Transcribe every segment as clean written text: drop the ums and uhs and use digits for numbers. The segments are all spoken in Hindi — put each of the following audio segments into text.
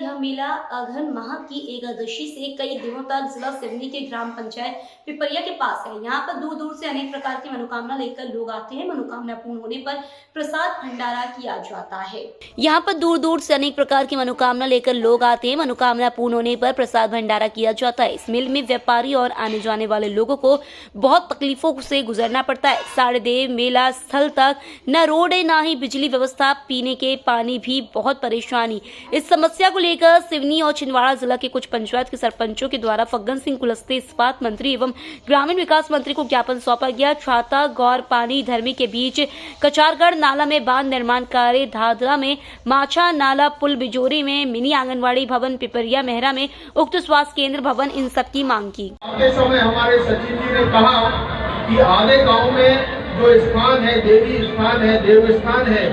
यह मेला अघन माह की एकादशी से कई दिनों तक जिला सिवनी के ग्राम पंचायत पिपरिया के पास है। यहाँ पर दूर दूर से अनेक प्रकार की मनोकामना लेकर लोग आते हैं। मनोकामना पूर्ण होने पर प्रसाद भंडारा किया जाता है। यहाँ पर दूर दूर से अनेक प्रकार की मनोकामना लेकर लोग आते हैं। मनोकामना पूर्ण होने पर प्रसाद भंडारा किया जाता है। इस मेले में व्यापारी और आने जाने वाले लोगों को बहुत तकलीफों से गुजरना पड़ता है। साढ़े देव मेला स्थल तक न रोड है, न ही बिजली व्यवस्था, पीने के पानी भी बहुत परेशानी। इस समस्या को लेकर सिवनी और छिंदवाड़ा जिला के कुछ पंचायत के सरपंचों के द्वारा फग्गन सिंह कुलस्ते इस्पात मंत्री एवं ग्रामीण विकास मंत्री को ज्ञापन सौंपा गया। छाता गौर पानी धर्मी के बीच कचारगढ़ नाला में बांध निर्माण कार्य, धादरा में माछा नाला पुल, बिजोरी में मिनी आंगनवाड़ी भवन, पिपरिया मेहरा में उक्त स्वास्थ्य केंद्र भवन, इन सब की मांग की। आगे समय हमारे सचिव जी ने कहा कि आधे गांव में जो स्थान है, देवी स्थान है, देव स्थान है,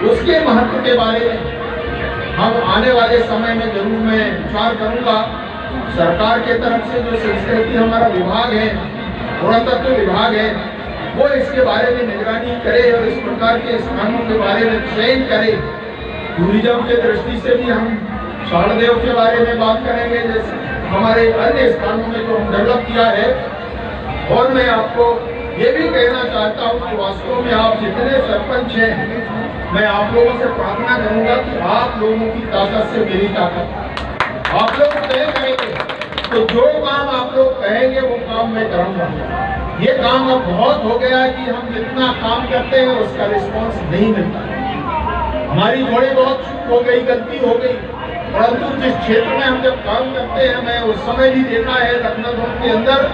उसके महत्व के बारे में हम आने वाले समय में जरूर मैं विचार करूंगा। सरकार के तरफ से जो संस्कृति हमारा विभाग है, पुरातत्व विभाग है, वो इसके बारे में निगरानी करे और इस प्रकार के स्थानों के बारे में चयन करे। टूरिज्म के दृष्टि से भी हम शारदेव के बारे में बात करेंगे, जैसे हमारे अन्य स्थानों में जो हम डेवलप किया है। और मैं आपको ये भी कहना चाहता हूँ कि वास्तव में आप जितने सरपंच हैं, मैं आप लोगों से प्रार्थना करूंगा कि आप लोगों की ताकत से मेरी ताकत, आप लोग तय करेंगे तो जो काम आप लोग कहेंगे वो काम मैं करूंगा। ये काम अब बहुत हो गया कि हम जितना काम करते हैं उसका रिस्पॉन्स नहीं मिलता। हमारी थोड़ी बहुत चूक हो गई, गलती हो गई, परंतु जिस क्षेत्र में हम जब काम करते हैं, मैं उस समय भी देखा है लखनऊ के अंदर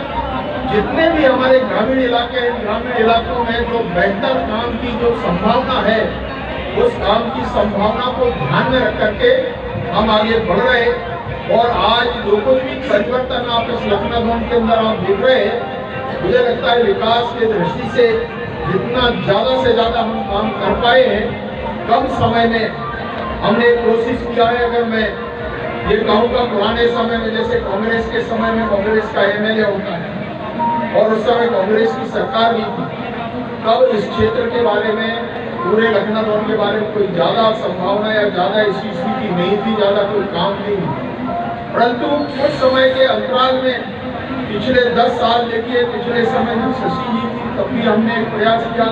जितने भी हमारे ग्रामीण इलाके हैं, ग्रामीण इलाकों में जो बेहतर काम की जो संभावना है, उस काम की संभावना को ध्यान में रख करके हम आगे बढ़ रहे हैं। और आज जो कुछ भी परिवर्तन आप इस लखनऊ के अंदर आप देख रहे हैं, मुझे लगता है विकास के दृष्टि से जितना ज्यादा से ज्यादा हम काम कर पाए हैं कम समय में, हमने कोशिश किया है। अगर मैं ये कहूँगा पुराने समय में, जैसे कांग्रेस के समय में कांग्रेस का एमएलए होता है और उस समय कांग्रेस की सरकार भी थी, तब इस क्षेत्र के बारे में, पूरे लखनऊ के बारे में कोई ज्यादा संभावना या ज्यादा ऐसी स्थिति नहीं थी, ज्यादा कोई काम नहीं हुआ। परंतु कुछ समय के अंतराल में पिछले 10 साल देखिए, पिछले समय जब शशि जी थी तब भी हमने एक प्रयास किया।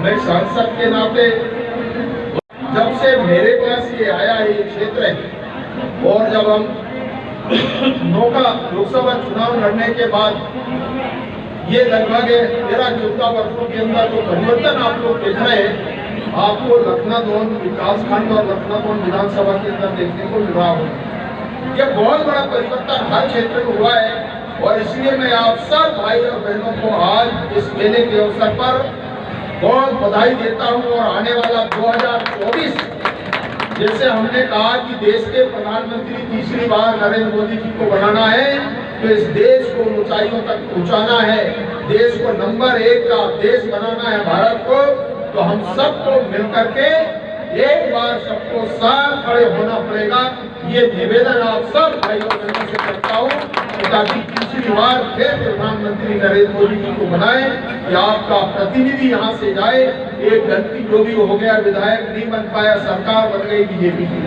मैं सांसद के नाते जब से मेरे पास ये आया है ये क्षेत्र है, और जब हम नौका लोकसभा चुनाव लड़ने के बाद ये लगभग 13-14 वर्षों के अंदर जो परिवर्तन आप लोग देख रहे हैं, आपको लखनऊ विकास खंड और लखनऊ विधानसभा के अंदर देखने को मिल रहा होगा। ये बहुत बड़ा परिवर्तन हर क्षेत्र में हुआ है। और इसलिए मैं आप सब भाई और बहनों को आज इस मेले के अवसर पर बहुत बधाई देता हूँ। और आने वाला 2024, जैसे हमने कहा कि देश के प्रधानमंत्री तीसरी बार नरेंद्र मोदी जी को बनाना है, तो इस देश को ऊंचाइयों तक पहुंचाना है, देश को नंबर 1 का देश बनाना है भारत को, तो हम सबको मिलकर के एक बार सबको साथ खड़े होना पड़ेगा। ये निवेदन आप सब भाइयों बहनों से करता हूँ ताकि तीसरी बार फिर प्रधानमंत्री नरेंद्र मोदी जी को बनाए, कि आपका प्रतिनिधि यहाँ से जाए। एक गलती जो भी हो गया, विधायक नहीं बन पाया, सरकार बन गई बीजेपी की,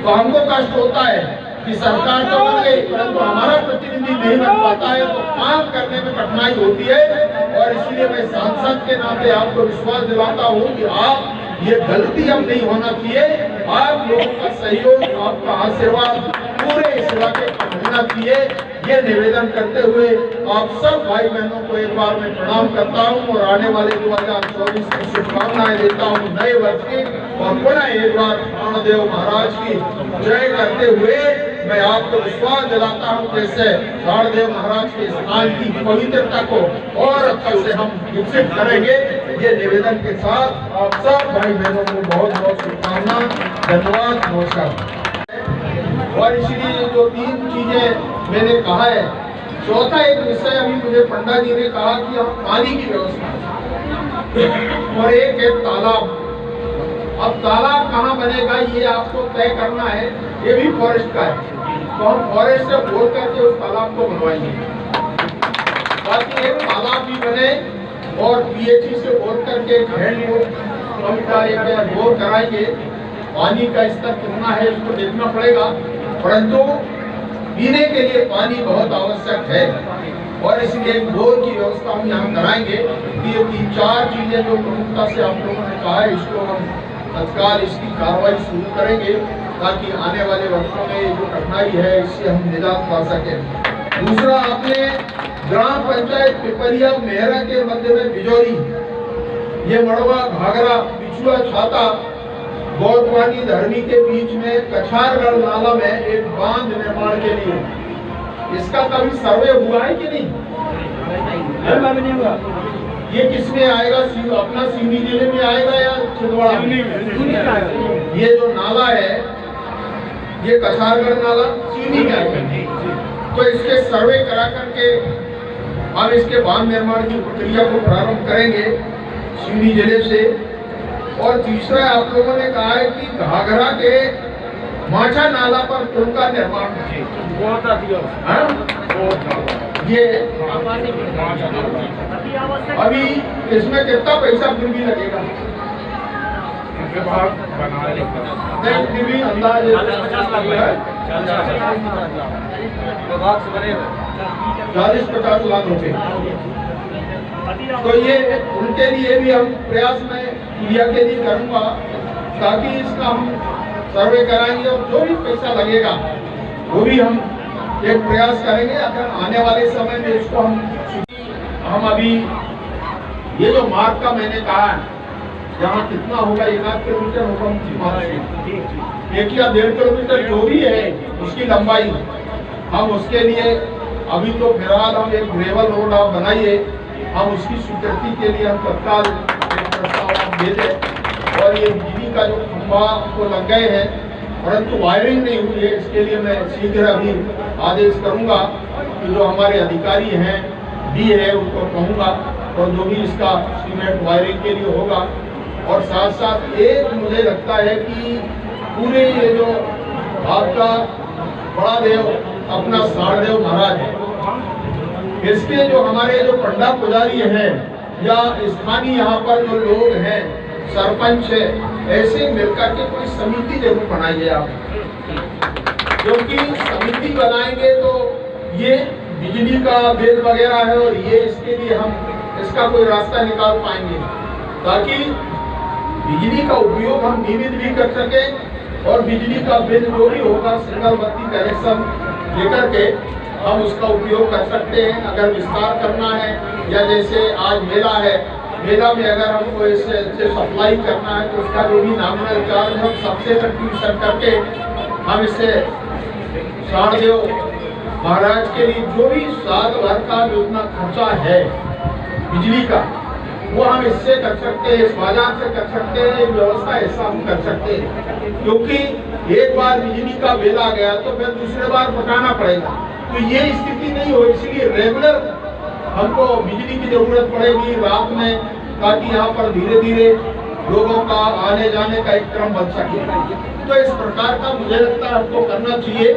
तो हमको कष्ट होता है कि सरकार तो बन गई परंतु हमारा प्रतिनिधि नहीं बन पाता है, तो काम करने में कठिनाई होती है। और इसलिए मैं सांसद के नाते आपको विश्वास दिलाता हूँ कि आप ये गलती अब नहीं होना चाहिए। आप लोगों का सहयोग, आपका आशीर्वाद पूरे इस इलाके का होना चाहिए। ये निवेदन करते हुए आप सब भाई बहनों को एक बार मैं प्रणाम करता हूँ और आने वाले 2024 की शुभकामनाएं देता हूँ नए वर्ष की। और पुनः एक बार प्राणदेव महाराज की जय करते हुए मैं आपको विश्वास दिलाता हूँ, जैसे प्राणदेव महाराज के स्थान की पवित्रता को और अच्छे से हम विकसित करेंगे। ये निवेदन के साथ आप सब भाई बहनों को बहुत बहुत शुभकामना, धन्यवाद, नमस्कार। और इसलिए जो 3 चीजें मैंने कहा है, चौथा एक विषय अभी मुझे पंडा जी ने कहा कि हम पानी की व्यवस्था, और एक है तालाब। अब तालाब कहाँ बनेगा ये आपको तय करना है, ये भी फॉरेस्ट का है, तो हम फॉरेस्ट से बोल करके उस तालाब को बनवाएंगे ताकि एक तालाब भी बने। और पीएचई से बोल करके हैंड बोर कराएंगे पानी का स्तर कितना है इसको देखना पड़ेगा, परंतु पीने के लिए पानी बहुत आवश्यक है और इसलिए एक बोर की व्यवस्था हम यहाँ कराएंगे कि ये 3-4 चीजें जो प्रमुखता से आप लोगों ने कहा है इसको हम तत्काल इसकी कार्रवाई शुरू करेंगे ताकि आने वाले वर्षों में ये जो कठिनाई है इससे हम निजात पा सकें। दूसरा, आपने ग्राम पंचायत पिपरिया मेहरा के मध्य में बिजोरी, ये मड़वा घाघरा पिछुआ छाता गौतवानी धरनी के बीच में कछारगढ़ नाला में एक बांध निर्माण के लिए, इसका कभी सर्वे हुआ है कि नहीं? नहीं हुआ। ये किसमें आएगा? अपना सिवनी जिले में आएगा या छिंदवाड़ा में? ये जो नाला है ये कछारगढ़ नाला सिवनी में आएगा, तो इसके सर्वे करा करके हम इसके बांध निर्माण की प्रक्रिया को प्रारंभ करेंगे सिवनी जिले से। और तीसरा, आप लोगों ने कहा है कि घाघरा के माछा नाला पर पुल का निर्माण ये अभी इसमें कितना पैसा फिर भी लगेगा? नहीं, फिर भी अंदाज 40-50 लाख रुपए। तो ये उनके लिए भी हम प्रयास में इंडिया के लिए करूंगा ताकि इसका हम सर्वे कराएंगे और जो भी पैसा लगेगा वो भी हम एक प्रयास करेंगे। अगर आने वाले समय में इसको हम अभी ये जो मार्ग का मैंने कहा है यहाँ कितना होगा, 1 किलोमीटर होगा, 1 या 1.5 किलोमीटर जो भी है उसकी लंबाई, हम उसके लिए अभी तो फिलहाल हम एक ग्रेवल रोड आप बनाइए, हम उसकी स्वीकृति के लिए हम तत्काल एक प्रस्ताव दे दें। और ये बिजली का जो खंभा तो लग गए हैं परंतु वायरिंग नहीं हुई है, इसके लिए मैं शीघ्र अभी आदेश करूंगा कि जो हमारे अधिकारी हैं डी है उनको कहूँगा और जो भी इसका सीमेंट वायरिंग के लिए होगा। और साथ साथ एक मुझे लगता है कि पूरे ये जो आपका बड़ा देव अपना सारदेव महाराज है, इसके जो हमारे जो पंडा पुजारी हैं या स्थानीय यहाँ पर जो लोग हैं, सरपंच है, ऐसे मिलकर के कोई समिति जरूर बनाइए आप, क्योंकि समिति बनाएंगे तो ये बिजली का बिल वगैरह है और ये इसके लिए हम इसका कोई रास्ता निकाल पाएंगे ताकि बिजली का उपयोग हम नियमित भी कर सकें और बिजली का बिल जो भी होगा सिंगल बत्ती कनेक्शन लेकर के हम उसका उपयोग कर सकते हैं। अगर विस्तार करना है या जैसे आज मेला है, मेला में अगर हमको इससे सप्लाई करना है तो उसका जो भी नॉमिनल चार्ज हम सबसे कंट्रीब्यूशन करके हम इससे सारदेव महाराज के लिए जो भी साल भर का जितना खर्चा है बिजली का वो हम इससे कर सकते हैं, इस बाजार से कर सकते हैं, व्यवस्था ऐसा हम कर सकते हैं। क्योंकि एक बार बिजली का बिल आ गया तो फिर दूसरे बार पटाना पड़ेगा, तो ये स्थिति नहीं हो, इसलिए रेगुलर हमको बिजली की जरूरत पड़ेगी रात में ताकि यहाँ पर धीरे धीरे लोगों का आने जाने का एक क्रम बन सके। तो इस प्रकार का मुझे लगता है हमको करना चाहिए।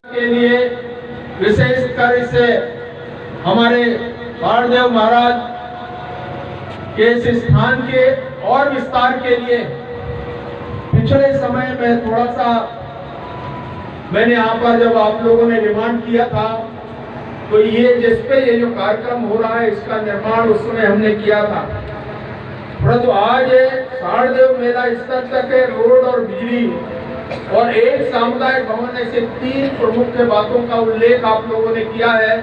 के लिए विशेषकर इसे हमारे सारदेव महाराज के इस स्थान के और विस्तार के लिए पिछले समय में थोड़ा सा मैंने यहाँ पर जब आप लोगों ने डिमांड किया था तो ये जिसपे ये जो कार्यक्रम हो रहा है इसका निर्माण उस समय हमने किया था, परंतु आज सारदेव मेला स्तर तक है, रोड और बिजली और एक सामुदायिक भवन, ऐसे 3 प्रमुख बातों का उल्लेख आप लोगों ने किया है।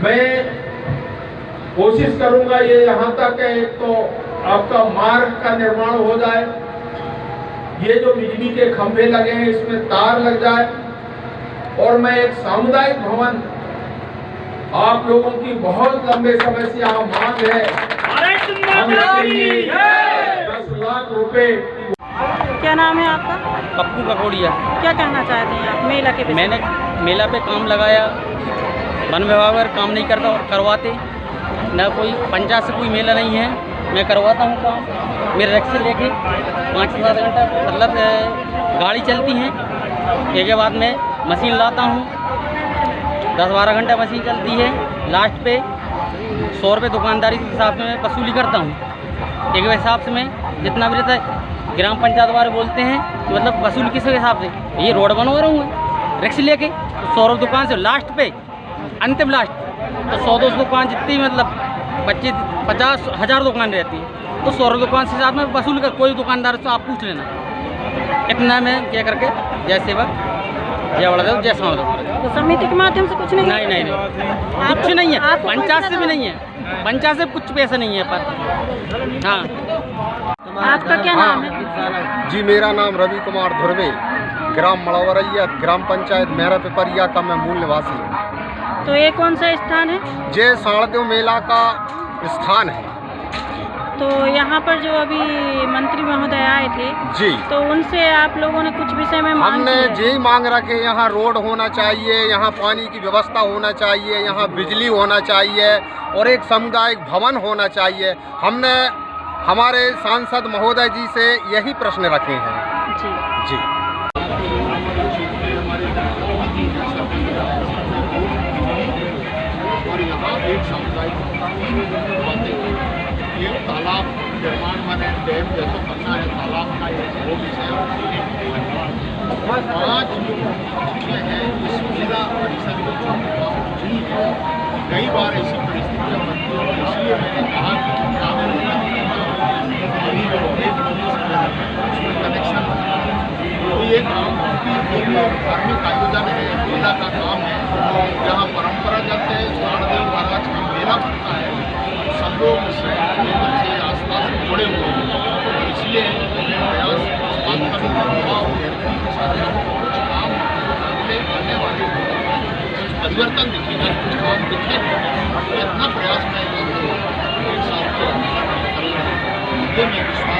मैं कोशिश करूंगा ये यहाँ तक है, एक तो आपका मार्ग का निर्माण हो जाए, ये जो बिजली के खंभे लगे हैं इसमें तार लग जाए और मैं एक सामुदायिक भवन आप लोगों की बहुत लंबे समय से यहाँ मांग है, हम इसके लिए 10 लाख रुपए। क्या नाम है आपका? पप्पू ककोड़िया। क्या कहना चाहते हैं आप मेला के? मैंने मेला पे काम लगाया, वन विभाग अगर काम नहीं करता और करवाते, न कोई पंचायत से कोई मेला नहीं है, मैं करवाता हूँ काम। मेरे रिक्शे लेके 5 से 7 घंटा मतलब गाड़ी चलती है, एक बाद में मशीन लाता हूँ, 10-12 घंटा मशीन चलती है, लास्ट पे 100 रुपये दुकानदारी के हिसाब से मैं वसूली करता हूँ। एक हिसाब से मैं जितना भी रहता है ग्राम पंचायत वाले बोलते हैं कि मतलब वसूल किस हिसाब से, ये रोड बनवा रहा हूँ रिक्स लेके, तो 100 दुकान से लास्ट पे अंतिम लास्ट तो 100-200 दुकान जितनी मतलब 25-50,000 दुकान रहती है, तो 100 दुकान से साथ में वसूल कर, कोई दुकानदार से आप पूछ लेना, इतना में क्या करके जय सेवक जय बड़देव जय सामदेव। तो समिति के माध्यम से कुछ नहीं नहीं कुछ नहीं है, पंचायत से भी नहीं है, पंचायत से कुछ पैसा नहीं है पर। हाँ आपका क्या नाम है? जी मेरा नाम रवि कुमार धुर्वे, ग्राम मड़वरैया, ग्राम पंचायत मेहरा पिपरिया का मैं मूल निवासी हूँ। तो ये कौन सा स्थान है? जय साणदेव मेला का स्थान है। तो यहाँ पर जो अभी मंत्री महोदय आए थे जी, तो उनसे आप लोगों ने कुछ विषय में मांग हमने की है? यही मांग रखे, यहाँ रोड होना चाहिए, यहाँ पानी की व्यवस्था होना चाहिए, यहाँ बिजली होना चाहिए और एक सामुदायिक भवन होना चाहिए। हमने हमारे सांसद महोदय जी से यही प्रश्न रखे हैं। जी जी और यहाँ एक सामुदायिक एक तालाब निर्माण माने डैम जैसा बनना है, तालाब का वो विषय 5 जितने हैं इस जिला परिषद में जो गाँव जी है, कई बार ऐसी परिस्थितियाँ बनती हैं, इसलिए मैंने कहा कि कनेक्शन तो ये गाँव की एक धार्मिक आयोजन है, मेला का काम है, जहाँ परंपरागत साणदेव महाराज का मेला बनता है, सब लोग इस केंद्र से आसपास जुड़े हुए हैं, इसलिए प्रयास कुछ काम अगले आने वाले कुछ परिवर्तन दिखेगा, कुछ काम दिखेगा, इतना प्रयास मैं एक साथ कर रहा हूँ।